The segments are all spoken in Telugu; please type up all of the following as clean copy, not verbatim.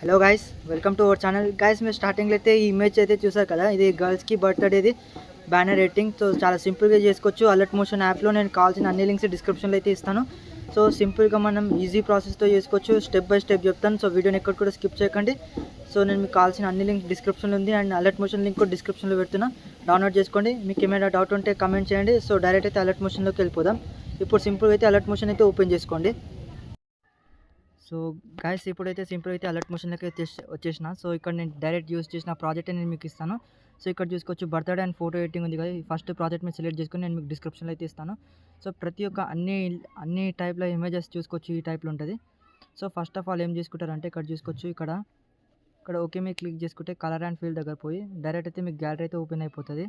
Hello guys, welcome to our channel. Guys, మీరు స్టార్టింగ్లో అయితే ఈ ఇమేజ్ అయితే చూసారు కదా, ఇది గర్ల్స్కి బర్త్డేది బ్యానర్ రేటింగ్. సో చాలా సింపుల్గా చేసుకోవచ్చు. అలర్ట్ మోషన్ యాప్లో నేను కావాల్సిన అన్ని లింక్స్ డిస్క్రిప్షన్లో అయితే ఇస్తాను. సో సింపుల్గా మనం ఈజీ ప్రాసెస్తో చేసుకోవచ్చు. స్టెప్ బై స్టెప్ చెప్తాను. సో వీడియోని ఎక్కడ కూడా స్కిప్ చేయకండి. సో నేను మీకు కావాల్సిన అన్ని లింక్ డిస్క్రిప్షన్లో ఉంది, అండ్ అలర్ట్ మోషన్ లింక్ కూడా డిస్క్రిప్షన్లో పెడుతున్నా. డౌన్లోడ్ చేసుకోండి. మీకు ఏమైనా డౌట్ ఉంటే కమెంట్ చేయండి. సో డైరెక్ట్ అయితే అలర్ట్ మోషన్లోకి వెళ్ళిపోదాం. ఇప్పుడు సింపుల్గా అయితే అలర్ట్ మోషన్ అయితే ఓపెన్ చేసుకోండి. సో గైస్, ఇప్పుడైతే సింపుల్ అయితే అలర్ట్ మోషన్లోకి వచ్చేసిన. సో ఇక్కడ నేను డైరెక్ట్ యూస్ చేసిన ప్రాజెక్ట్ నేను మీకు ఇస్తాను. సో ఇక్కడ చూసుకోవచ్చు, బర్త్డే అండ్ ఫోటో ఎడిటింగ్ ఉంది కదా. ఫస్ట్ ప్రాజెక్ట్ మీద సెలెక్ట్ చేసుకొని నేను మీకు డిస్క్రిప్షన్లో అయితే ఇస్తాను. సో ప్రతి ఒక్క అన్ని టైప్ల ఇమేజెస్ చూసుకోవచ్చు. ఈ టైప్లో ఉంటుంది. సో ఫస్ట్ ఆఫ్ ఆల్ ఏం చేసుకుంటారంటే, ఇక్కడ చూసుకోవచ్చు, ఇక్కడ ఓకే మీద క్లిక్ చేసుకుంటే కలర్ అండ్ ఫీల్ దగ్గర పోయి డైరెక్ట్ అయితే మీకు గ్యాలరీ అయితే ఓపెన్ అయిపోతుంది.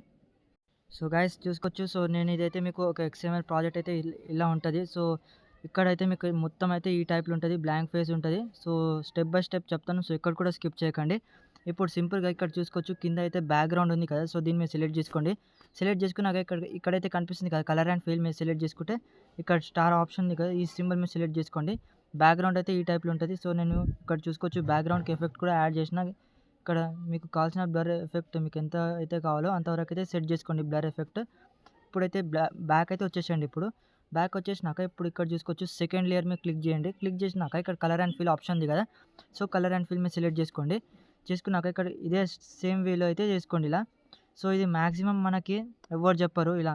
సో గైస్ చూసుకోవచ్చు, సో నేను ఇదైతే మీకు ఒక XML ప్రాజెక్ట్ అయితే ఇలా ఉంటుంది. సో ఇక్కడైతే మీకు మొత్తం అయితే ఈ టైప్లో ఉంటుంది, బ్లాంక్ ఫేస్ ఉంటుంది. సో స్టెప్ బై స్టెప్ చెప్తాను. సో ఇక్కడ కూడా స్కిప్ చేయకండి. ఇప్పుడు సింపుల్గా ఇక్కడ చూసుకోవచ్చు, కింద అయితే బ్యాక్గ్రౌండ్ ఉంది కదా. సో దీన్ని మీరు సెలెక్ట్ చేసుకోండి. సెలెక్ట్ చేసుకున్నాక ఇక్కడైతే కనిపిస్తుంది కదా, కలర్ అండ్ ఫీల్ మీరు సెలెక్ట్ చేసుకుంటే ఇక్కడ స్టార్ ఆప్షన్ ఉంది కదా, ఈ సింబల్ మీరు సెలెక్ట్ చేసుకోండి. బ్యాక్గ్రౌండ్ అయితే ఈ టైప్లో ఉంటుంది. సో నేను ఇక్కడ చూసుకోవచ్చు, బ్యాక్గ్రౌండ్కి ఎఫెక్ట్ కూడా యాడ్ చేసిన. ఇక్కడ మీకు కావాల్సిన బ్లర్ ఎఫెక్ట్ మీకు ఎంత అయితే కావాలో అంతవరకు అయితే సెట్ చేసుకోండి బ్లర్ ఎఫెక్ట్. ఇప్పుడైతే బ్యాక్ అయితే వచ్చేసండి. ఇప్పుడు బ్యాక్ వచ్చేసినాక ఇప్పుడు ఇక్కడ చూసుకోవచ్చు, సెకండ్ లేయర్ మీద క్లిక్ చేయండి. క్లిక్ చేసినాక ఇక్కడ కలర్ అండ్ ఫీల్ ఆప్షన్ ఉంది కదా. సో కలర్ అండ్ ఫీల్ మీద సెలెక్ట్ చేసుకోండి. చేసుకున్నాక ఇక్కడ ఇదే సేమ్ వేలో అయితే చేసుకోండి ఇలా. సో ఇది మ్యాక్సిమం మనకి ఎవరు చెప్పరు. ఇలా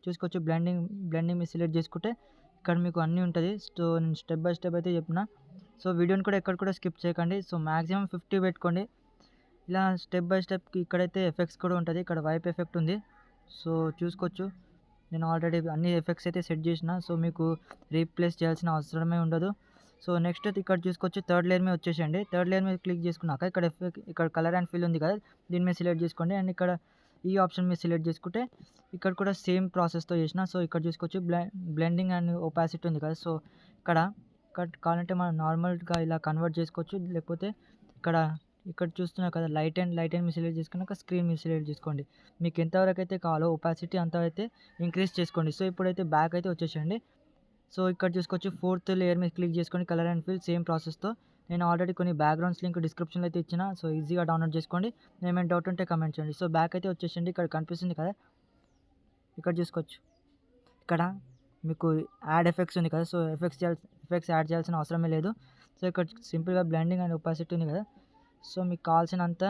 చూసుకోవచ్చు, బ్లెండింగ్ మీద సెలెక్ట్ చేసుకుంటే ఇక్కడ మీకు అన్నీ ఉంటుంది. సో నేను స్టెప్ బై స్టెప్ అయితే చెప్పిన. సో వీడియోని కూడా ఎక్కడ కూడా స్కిప్ చేయకండి. సో మ్యాక్సిమం 50 పెట్టుకోండి. ఇలా స్టెప్ బై స్టెప్ ఇక్కడైతే ఎఫెక్ట్స్ కూడా ఉంటుంది. ఇక్కడ వైప్ ఎఫెక్ట్ ఉంది. సో చూసుకోవచ్చు, నేను ఆల్రెడీ అన్ని ఎఫెక్ట్స్ అయితే సెట్ చేసిన. సో మీకు రీప్లేస్ చేయాల్సిన అవసరమే ఉండదు. సో నెక్స్ట్ అయితే ఇక్కడ చూసుకోవచ్చు, థర్డ్ లేయర్ మీద వచ్చేసండి. థర్డ్ లేయర్ మీద క్లిక్ చేసుకున్నాక ఇక్కడ కలర్ అండ్ ఫీల్ ఉంది కదా, దీని మీద సెలెక్ట్ చేసుకోండి. అండ్ ఇక్కడ ఈ ఆప్షన్ మీద సెలెక్ట్ చేసుకుంటే ఇక్కడ కూడా సేమ్ ప్రాసెస్తో చేసిన. సో ఇక్కడ చూసుకోవచ్చు, బ్లెండింగ్ అండ్ ఒపాసిటీ ఉంది కదా. సో ఇక్కడ కావాలంటే మనం నార్మల్గా ఇలా కన్వర్ట్ చేసుకోవచ్చు. లేకపోతే ఇక్కడ చూస్తున్నారు కదా, లైట్ అండ్ మీరు సెలెక్ట్ చేసుకున్నాక స్క్రీన్ మీరు సెలెక్ట్ చేసుకోండి. మీకు ఎంతవరకు అయితే కావాలో ఒపాసిటీ అంత అయితే ఇంక్రీజ్ చేసుకోండి. సో ఇప్పుడైతే బ్యాక్ అయితే వచ్చేసండి. సో ఇక్కడ చూసుకోవచ్చు, ఫోర్త్ లేయర్ మీద క్లిక్ చేసుకొని కలర్ అండ్ ఫీల్ సేమ్ ప్రాసెస్తో నేను ఆల్రెడీ కొన్ని బ్యాక్గ్రౌండ్స్ లింక్ డిస్క్రిప్షన్లో అయితే ఇచ్చిన. సో ఈజీగా డౌన్లోడ్ చేసుకోండి. ఏమైనా డౌట్ ఉంటే కమెంట్ చేయండి. సో బ్యాక్ అయితే వచ్చేసండి. ఇక్కడ కనిపిస్తుంది కదా, ఇక్కడ చూసుకోవచ్చు, ఇక్కడ మీకు యాడ్ ఎఫెక్ట్స్ ఉంది కదా. సో ఎఫెక్ట్స్ యాడ్ చేయాల్సిన అవసరమే లేదు. సో ఇక్కడ సింపుల్గా బ్లెండింగ్ అండ్ ఒపాసిటీ ఉంది కదా. సో మీకు కావాల్సినంత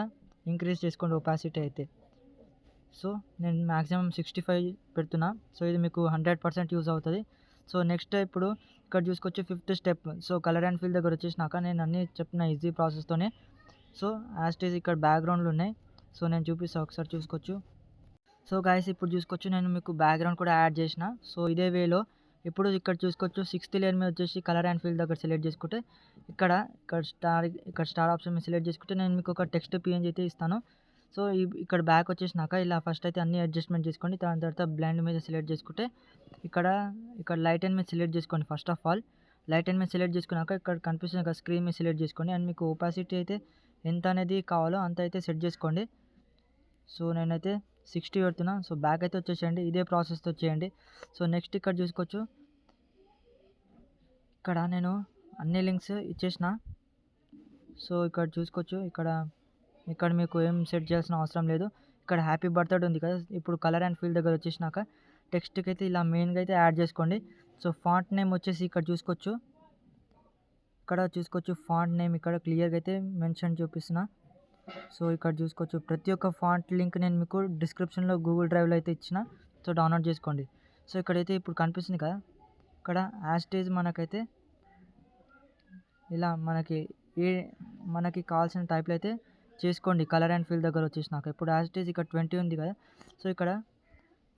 ఇంక్రీజ్ చేసుకోండి ఒపాసిటీ అయితే. సో నేను మ్యాక్సిమం 65 పెడుతున్నా. సో ఇది మీకు 100% యూజ్ అవుతుంది. సో నెక్స్ట్ ఇప్పుడు ఇక్కడ చూసుకోవచ్చు, fifth step. So colour and feel దగ్గర వచ్చేసినాక నేను అన్నీ చెప్పిన ఈజీ ప్రాసెస్తోనే. సో యాస్టీజ్ ఇక్కడ బ్యాక్గ్రౌండ్లు ఉన్నాయి. సో నేను చూపిస్తాను, ఒకసారి చూసుకోవచ్చు. సో గైస్, ఇప్పుడు చూసుకోవచ్చు, నేను మీకు బ్యాక్గ్రౌండ్ కూడా యాడ్ చేసిన. సో ఇదే వేలో ఇప్పుడు ఇక్కడ చూసుకోవచ్చు, సిక్స్త్ లేయర్ మీద వచ్చేసి కలర్ అండ్ ఫీల్ దగ్గర సెలెక్ట్ చేసుకుంటే ఇక్కడ స్టార్ ఆప్షన్ మీద సెలెక్ట్ చేసుకుంటే నేను మీకు ఒక టెక్స్ట్ PNG అయితే ఇస్తాను. సో ఇక్కడ బ్యాక్ వచ్చేసినాక ఇలా ఫస్ట్ అయితే అన్ని అడ్జస్ట్మెంట్ చేసుకోండి. దాని తర్వాత బ్లెండ్ మీద సెలెక్ట్ చేసుకుంటే ఇక్కడ లైట్ అండ్ మీద సెలెక్ట్ చేసుకోండి. First of all light and మీద సెలెక్ట్ చేసుకున్నాక ఇక్కడ కనిపిస్తుంది కదా, స్క్రీన్ మీద సెలెక్ట్ చేసుకోండి. అండ్ మీకు ఒపాసిటీ అయితే ఎంత అనేది కావాలో అంత అయితే సెట్ చేసుకోండి. సో నేనైతే 60 పెడుతున్నా. సో బ్యాక్ అయితే వచ్చేసేయండి. ఇదే ప్రాసెస్తో చేయండి. సో నెక్స్ట్ ఇక్కడ చూసుకోవచ్చు, ఇక్కడ నేను అన్ని లింక్స్ ఇచ్చేసిన. సో ఇక్కడ చూసుకోవచ్చు, ఇక్కడ మీకు ఏం సెట్ చేయాల్సిన అవసరం లేదు. ఇక్కడ హ్యాపీ బర్త్డే ఉంది కదా. ఇప్పుడు కలర్ అండ్ ఫీల్ దగ్గర వచ్చేసినాక టెక్స్ట్కి అయితే ఇలా మెయిన్గా అయితే యాడ్ చేసుకోండి. సో ఫాంట్ నేమ్ వచ్చేసి ఇక్కడ చూసుకోవచ్చు, ఫాంట్ నేమ్ ఇక్కడ క్లియర్గా అయితే మెన్షన్ చూపిస్తున్నా. సో ఇక్కడ చూసుకోవచ్చు, ప్రతి ఒక్క ఫాంట్ లింక్ నేను మీకు డిస్క్రిప్షన్లో గూగుల్ డ్రైవ్లో అయితే ఇచ్చిన. సో డౌన్లోడ్ చేసుకోండి. సో ఇక్కడైతే ఇప్పుడు కనిపిస్తుంది కదా, ఇక్కడ యాస్టేజ్ మనకైతే ఇలా మనకి కావాల్సిన టైప్లో అయితే చేసుకోండి. కలర్ అండ్ ఫీల్ దగ్గర వచ్చేసినాక ఇప్పుడు యాస్టేజ్ ఇక్కడ 20 ఉంది కదా. సో ఇక్కడ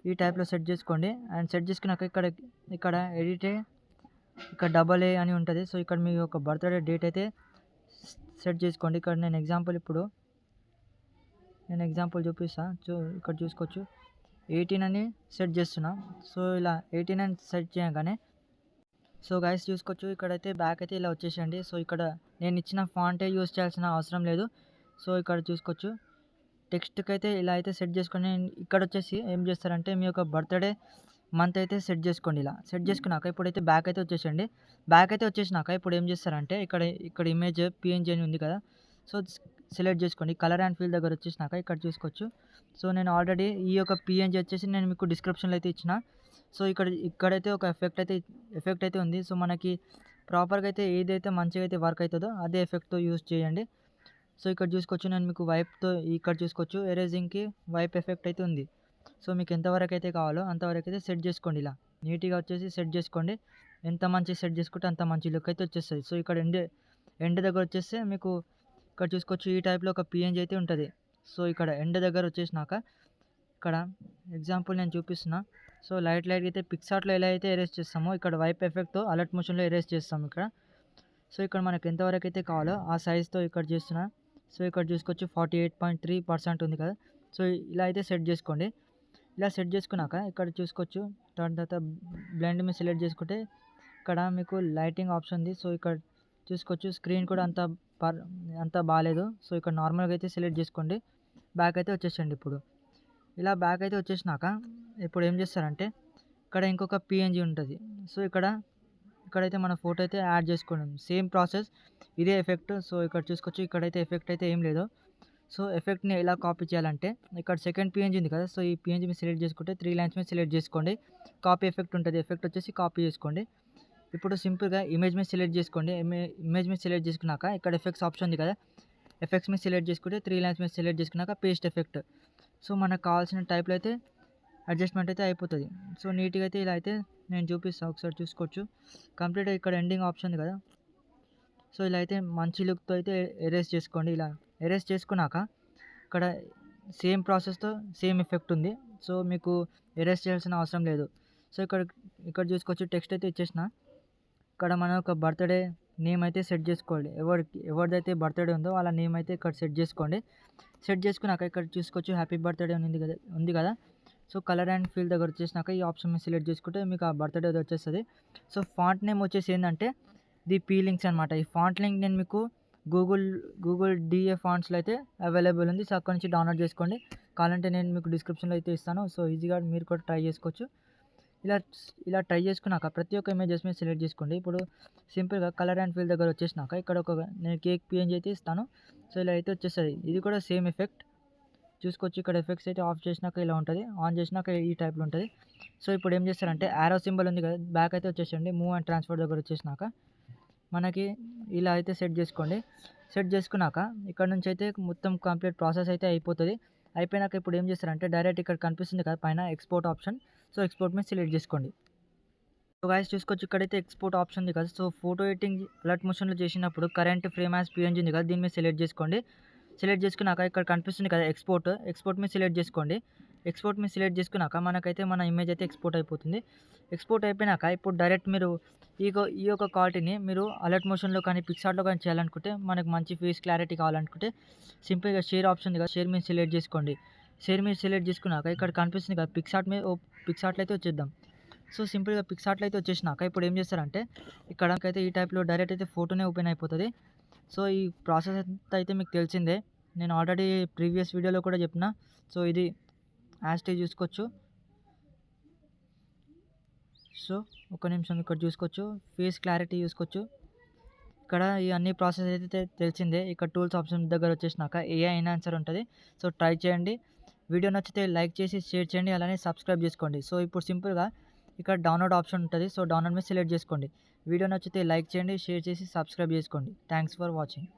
ఈ టైప్లో సెట్ చేసుకోండి. అండ్ సెట్ చేసుకున్నాక ఇక్కడ ఎడిటే ఇక్కడ AA అని ఉంటుంది. సో ఇక్కడ మీ యొక్క బర్త్డే డేట్ అయితే సెట్ చేసుకోండి. ఇక్కడ నేను ఎగ్జాంపుల్ చూపిస్తా. ఇక్కడ చూసుకోవచ్చు, 18 అని సెట్ చేస్తున్నా. సో ఇలా 18 అని సెట్ చేయగానే సో గైస్ చూసుకోవచ్చు, ఇక్కడైతే బ్యాక్ అయితే ఇలా వచ్చేసండి. సో ఇక్కడ నేను ఇచ్చిన ఫాంటే యూస్ చేయాల్సిన అవసరం లేదు. సో ఇక్కడ చూసుకోవచ్చు, టెక్స్ట్కి అయితే ఇలా అయితే సెట్ చేసుకొని ఇక్కడ వచ్చేసి ఏం చేస్తారంటే మీ యొక్క బర్త్డే మంత్ అయితే సెట్ చేసుకోండి. ఇలా సెట్ చేసుకున్నాక ఇప్పుడైతే బ్యాక్ అయితే వచ్చేసండి. బ్యాక్ అయితే వచ్చేసినాక ఇప్పుడు ఏం చేస్తారంటే ఇక్కడ ఇమేజ్ PNG అని ఉంది కదా. సో సెలెక్ట్ చేసుకోండి. కలర్ అండ్ ఫీల్ దగ్గర వచ్చేసినాక ఇక్కడ చూసుకోవచ్చు. సో నేను ఆల్రెడీ ఈ యొక్క పిఎన్జీ వచ్చేసి నేను మీకు డిస్క్రిప్షన్లో అయితే ఇచ్చిన. సో ఇక్కడైతే ఒక ఎఫెక్ట్ అయితే ఉంది. సో మనకి ప్రాపర్గా అయితే ఏదైతే మంచిగా అయితే వర్క్ అవుతుందో అదే ఎఫెక్ట్తో యూస్ చేయండి. సో ఇక్కడ చూసుకోవచ్చు, నేను మీకు వైప్తో ఇక్కడ చూసుకోవచ్చు ఎరేజింగ్కి వైప్ ఎఫెక్ట్ అయితే ఉంది. సో మీకు ఎంతవరకు అయితే కావాలో అంతవరకు అయితే సెట్ చేసుకోండి. ఇలా నీట్గా వచ్చేసి సెట్ చేసుకోండి. ఎంత మంచి సెట్ చేసుకుంటే అంత మంచి లుక్ అయితే వచ్చేస్తుంది. సో ఇక్కడ ఎండ్ దగ్గర వచ్చేస్తే మీకు ఇక్కడ చూసుకోవచ్చు ఈ టైప్లో ఒక పిఎన్జీ అయితే ఉంటుంది. సో ఇక్కడ ఎండ్ దగ్గర వచ్చేసినాక ఇక్కడ ఎగ్జాంపుల్ నేను చూపిస్తున్నా. సో లైట్గా అయితే పిక్సార్ట్లో ఎలా అయితే ఎరేజ్ చేస్తామో ఇక్కడ వైప్ ఎఫెక్ట్తో అలర్ట్ మోషన్లో ఎరేజ్ చేస్తాం ఇక్కడ. సో ఇక్కడ మనకు ఎంతవరకు అయితే కావాలో ఆ సైజ్తో ఇక్కడ చేస్తున్నా. సో ఇక్కడ చూసుకోవచ్చు 48.3% ఉంది కదా. సో ఇలా అయితే సెట్ చేసుకోండి. ఇలా సెట్ చేసుకున్నాక ఇక్కడ చూసుకోవచ్చు దాని తర్వాత బ్లెండ్ మీద సెలెక్ట్ చేసుకుంటే ఇక్కడ మీకు లైటింగ్ ఆప్షన్ ఉంది. సో ఇక్కడ చూసుకోవచ్చు స్క్రీన్ కూడా అంత బాగాలేదు. సో ఇక్కడ నార్మల్గా అయితే సెలెక్ట్ చేసుకోండి. బ్యాక్ అయితే వచ్చేసండి. ఇప్పుడు ఇలా బ్యాక్ అయితే వచ్చేసినాక ఇప్పుడు ఏం చేస్తారంటే ఇక్కడ ఇంకొక పిఎన్జీ ఉంటుంది. సో ఇక్కడైతే మన ఫోటో అయితే యాడ్ చేసుకోండి. సేమ్ ప్రాసెస్, ఇదే ఎఫెక్ట్. సో ఇక్కడ చూసుకోవచ్చు ఇక్కడైతే ఎఫెక్ట్ అయితే ఏం లేదు. సో ఎఫెక్ట్ని ఎలా కాపీ చేయాలంటే ఇక్కడ సెకండ్ పిఎన్జీ ఉంది కదా. సో ఈ పిఎన్జీ మీద సెలెక్ట్ చేసుకుంటే 3 లైన్స్ మీద సెలెక్ట్ చేసుకోండి. కాపీ ఎఫెక్ట్ ఉంటుంది. ఎఫెక్ట్ వచ్చేసి కాపీ చేసుకోండి. ఇప్పుడు సింపుల్గా ఇమేజ్ మీద సెలెక్ట్ చేసుకోండి. ఇమేజ్ మీద సెలెక్ట్ చేసుకున్నాక ఇక్కడ ఎఫెక్ట్స్ ఆప్షన్ ఉంది కదా. ఎఫెక్ట్స్ మీద సెలెక్ట్ చేసుకుంటే 3 లైన్స్ మీద సెలెక్ట్ చేసుకున్నాక పేస్ట్ ఎఫెక్ట్. సో మనకు కావాల్సిన టైప్లో అయితే అడ్జస్ట్మెంట్ అయితే అయిపోతుంది. సో నీట్గా అయితే ఇలా అయితే నేను చూపిస్తాను, ఒకసారి చూసుకోవచ్చు. కంప్లీట్గా ఇక్కడ ఎండింగ్ ఆప్షన్ ఉంది కదా. సో ఇలా అయితే మంచి లుక్తో అయితే ఎరేజ్ చేసుకోండి. ఇలా ఎరేజ్ చేసుకున్నాక ఇక్కడ సేమ్ ప్రాసెస్తో సేమ్ ఎఫెక్ట్ ఉంది. సో మీకు ఎరేజ్ చేయాల్సిన అవసరం లేదు. సో ఇక్కడ చూసుకోవచ్చు టెక్స్ట్ అయితే ఇచ్చేసిన. ఇక్కడ మనం ఒక బర్త్డే నేమ్ అయితే సెట్ చేసుకోండి. ఎవరిదైతే బర్త్డే ఉందో వాళ్ళ నేమ్ అయితే ఇక్కడ సెట్ చేసుకోండి. సెట్ చేసుకున్నాక ఇక్కడ చూసుకోవచ్చు హ్యాపీ బర్త్డే ఉంది కదా. సో కలర్ అండ్ ఫీల్ దగ్గర వచ్చేసినాక ఈ ఆప్షన్ మీద సెలెక్ట్ చేసుకుంటే మీకు ఆ బర్త్డే వచ్చేస్తుంది. సో ఫాంట్ నేమ్ వచ్చేసి ఏంటంటే ది పీలింగ్స్ అనమాట. ఈ ఫాంట్ లింక్ నేను మీకు గూగుల్ డిఏ ఫాంట్స్లో అయితే అవైలబుల్ ఉంది. సో అక్కడ నుంచి డౌన్లోడ్ చేసుకోండి. కావాలంటే నేను మీకు డిస్క్రిప్షన్లో అయితే ఇస్తాను. సో ఈజీగా మీరు కూడా ట్రై చేసుకోవచ్చు. ఇలా ట్రై చేసుకున్నాక ప్రతి ఒక్క ఇమేజెస్ మీద సెలెక్ట్ చేసుకోండి. ఇప్పుడు సింపుల్గా కలర్ అండ్ ఫీల్ దగ్గర వచ్చేసినాక ఇక్కడ నేను కేక్ పిఎన్జీ అయితే ఇస్తాను. సో ఇలా అయితే వచ్చేస్తుంది. ఇది కూడా సేమ్ ఎఫెక్ట్ చూసుకోవచ్చు. ఇక్కడ ఎఫెక్ట్స్ అయితే ఆఫ్ చేసినాక ఇలా ఉంటుంది, ఆన్ చేసినాక ఈ టైప్లో ఉంటుంది. సో ఇప్పుడు ఏం చేస్తారంటే యారో సింబల్ ఉంది కదా, బ్యాక్ అయితే వచ్చేసండి. మూవ్ అండ్ ట్రాన్స్ఫర్ దగ్గర వచ్చేసినాక మనకి ఇలా అయితే సెట్ చేసుకోండి. సెట్ చేసుకున్నాక ఇక్కడ నుంచి అయితే మొత్తం కంప్లీట్ ప్రాసెస్ అయితే అయిపోతుంది. అయిపోయినాక ఇప్పుడు ఏం చేస్తారంటే డైరెక్ట్ ఇక్కడ కనిపిస్తుంది కదా పైన ఎక్స్పోర్ట్ ఆప్షన్. సో ఎక్స్పోర్ట్ మీద సెలెక్ట్ చేసుకోండి. సో గైస్ చూసుకోవచ్చు ఇక్కడైతే ఎక్స్పోర్ట్ ఆప్షన్ ఉంది కదా. సో ఫోటో ఎడిటింగ్ అలర్ట్ మోషన్లో చేసినప్పుడు కరెంట్ ఫ్రేమ్ యాజ్ పిఎన్జీ ఉంది కదా, దీని మీద సెలెక్ట్ చేసుకోండి. సెలెక్ట్ చేసుకున్నాక ఇక్కడ కనిపిస్తుంది కదా ఎక్స్పోర్ట్ మీద సెలెక్ట్ చేసుకోండి. ఎక్స్పోర్ట్ మీద సెలెక్ట్ చేసుకున్నాక మనకైతే మన ఇమేజ్ అయితే ఎక్స్పోర్ట్ అయిపోతుంది. ఎక్స్పోర్ట్ అయిపోయినాక ఇప్పుడు డైరెక్ట్ మీరు ఈ యొక్క క్వాలిటీని మీరు అలర్ట్ మోషన్లో కానీ పిక్సార్ట్లో కానీ చేయాలనుకుంటే, మనకు మంచి ఫేస్ క్లారిటీ కావాలనుకుంటే సింపుల్గా షేర్ ఆప్షన్ ఉంది కదా, షేర్ మీద సెలెక్ట్ చేసుకోండి. షేర్ మీద సెలెక్ట్ చేసుకున్నాక ఇక్కడ కనిపిస్తుంది కదా పిక్సార్ట్లో అయితే వచ్చేద్దాం. సో సింపుల్గా పిక్సార్ట్లో అయితే వచ్చేసినాక ఇప్పుడు ఏం చేస్తారంటే ఇక్కడకైతే ఈ టైప్లో డైరెక్ట్ అయితే ఫోటోనే ఓపెన్ అయిపోతుంది. సో ఈ ప్రాసెస్ అంతా అయితే మీకు తెలిసిందే, నేను ఆల్రెడీ ప్రీవియస్ వీడియోలో కూడా చెప్పిన. సో ఇది యాస్టేజ్ చూసుకోవచ్చు. సో ఒక నిమిషం ఇక్కడ చూసుకోవచ్చు, ఫేస్ క్లారిటీ చూసుకోవచ్చు. ఇక్కడ ఈ అన్ని ప్రాసెస్ అయితే తెలిసిందే. ఇక్కడ టూల్స్ ఆప్షన్ దగ్గర వచ్చేసినాక ఏఐ ఎన్హాన్సర్ ఉంటుంది. సో ట్రై చేయండి. వీడియో నచ్చితే లైక్ చేసి షేర్ చేయండి, అలానే సబ్స్క్రైబ్ చేసుకోండి. సో ఇప్పుడు సింపుల్గా ఇక్కడ డౌన్లోడ్ ఆప్షన్ ఉంటుంది. సో డౌన్లోడ్ మీద సెలెక్ట్ చేసుకోండి. వీడియో నచ్చితే లైక్ చేయండి, షేర్ చేసి సబ్స్క్రైబ్ చేసుకోండి. Thanks for watching.